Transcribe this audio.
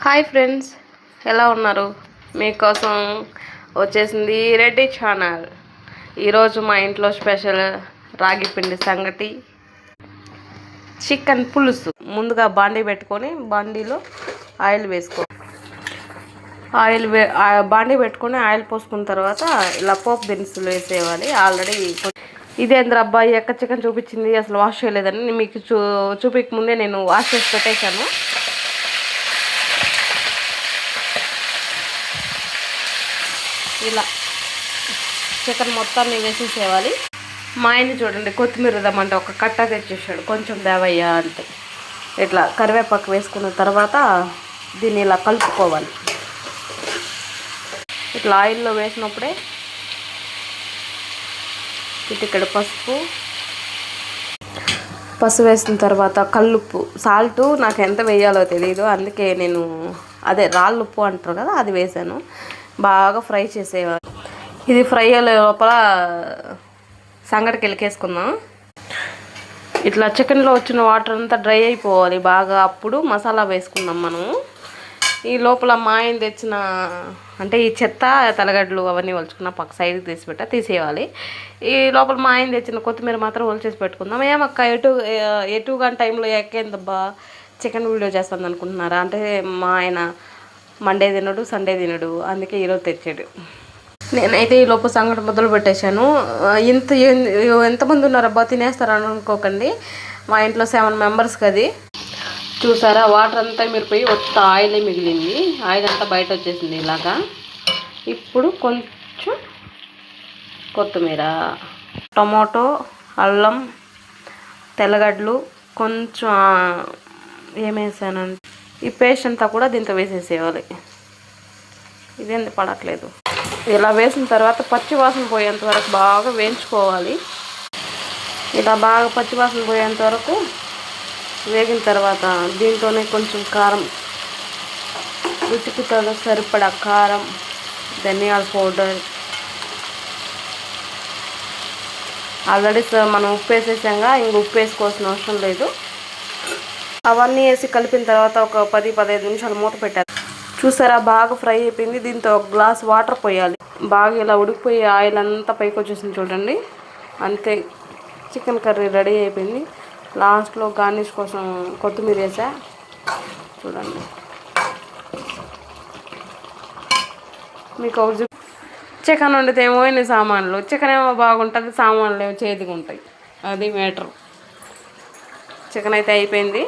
Hi friends, ఎలా ఉన్నారు? మీకోసం వచ్చేసింది రెడ్డి ఛానల్. ఈరోజు మా ఇంట్లో స్పెషల్ రాగి పిండి సంగటి, చికెన్ పులుసు. ముందుగా బాండీ పెట్టుకొని బాండీలో ఆయిల్ వేసుకో. బాండీ పెట్టుకొని ఆయిల్ పోసుకున్న తర్వాత ఇలా పోపు దినుసులు వేసేయాలి. ఆల్రెడీ ఇదేంద్ర అబ్బాయి ఎక్క చికెన్ చూపించింది, అసలు వాష్ చేయలేదని మీకు చూపించక ముందే నేను వాష్ చేసి పెట్టేశాను. ఇలా చికెన్ మొత్తాన్ని వేసేసేయాలి. మా ఆయన్ని చూడండి, కొత్తిమీర రమ్మంటే ఒక కట్ట తెచ్చేసాడు. కొంచెం దేవయ్యా అంటే ఇట్లా కరివేపాకు వేసుకున్న తర్వాత దీన్ని ఇలా కలుపుకోవాలి. ఇట్లా ఆయిల్లో వేసినప్పుడే ఇక్కడ పసుపు వేసిన తర్వాత కల్లుప్పు, సాల్ట్ నాకు ఎంత వేయాలో తెలియదు, అందుకే నేను రాళ్ళుప్పు అంటారు కదా, అది వేసాను. బాగా ఫ్రై చేసేవారు. ఇది ఫ్రై అయ్యే లోపల సంగటికి ఎలికేసుకుందాం. ఇట్లా చికెన్లో వచ్చిన వాటర్ అంతా డ్రై అయిపోవాలి బాగా, అప్పుడు మసాలా వేసుకుందాం మనము. ఈ లోపల మా ఆయన తెచ్చిన ఈ చెత్త తెల్లగడ్డలు అవన్నీ వలుచుకున్న పక్క సైడ్కి తీసేయాలి. ఈ లోపల మా ఆయన తెచ్చిన కొత్తిమీర మాత్రం వలిచేసి పెట్టుకుందాం. ఏమక్క ఎటుగా టైంలో ఎక్కేందబ్బా చికెన్ వీడియో చేస్తుంది అనుకుంటున్నారా అంటే, మా ఆయన మండే తినడు, సండే తినడు, అందుకే ఈరోజు తెచ్చాడు. నేనైతే ఈ లోపు సంగటి మొదలు పెట్టేశాను. ఎంతమంది ఉన్నారబ్బా తినేస్తారని అనుకోకండి, మా ఇంట్లో 7 మెంబర్స్కి అది. చూసారా, వాటర్ అంతా మిరిపోయి ఒక్క ఆయిలే మిగిలింది. ఆయిల్ అంతా బయట వచ్చేసింది ఇలాగా. ఇప్పుడు కొంచెం కొత్తిమీర, టమాటో, అల్లం, తెల్లగడ్డలు కొంచెం ఏమేసానంటే ఈ పేస్ట్ అంతా కూడా దీంతో వేసేసేయాలి. ఇదేంది పడట్లేదు. ఇలా వేసిన తర్వాత పచ్చివాసన పోయేంత వరకు బాగా వేయించుకోవాలి. ఇలా బాగా పచ్చివాసన పోయేంత వరకు వేగిన తర్వాత దీంట్లోనే కొంచెం కారం, రుచికి సరిపడా కారం, ధనియాల పౌడర్, ఆల్రెడీ మనం ఉప్పు వేసేసాంగా, ఇంక ఉప్పు వేసుకోవాల్సిన అవసరం లేదు. అవన్నీ వేసి కలిపిన తర్వాత ఒక 10-15 నిమిషాలు మూత పెట్టాలి. చూసారా, బాగా ఫ్రై అయిపోయింది. దీంతో ఒక గ్లాస్ వాటర్ పోయాలి. బాగా ఇలా ఉడికిపోయి ఆయిల్ అంతా పైకి వచ్చేసింది చూడండి. అంతే, చికెన్ కర్రీ రెడీ అయిపోయింది. లాస్ట్లో గార్నిష్ కోసం కొత్తిమీర వేసా చూడండి. మీకు ఒక చికెన్ వండితే ఏమో ఇన్ని సామాన్లు, చికెన్ ఏమో బాగుంటుంది, సామాన్లు ఏమో చేతిగా ఉంటాయి. అది మ్యాటర్. చికెన్ అయితే అయిపోయింది.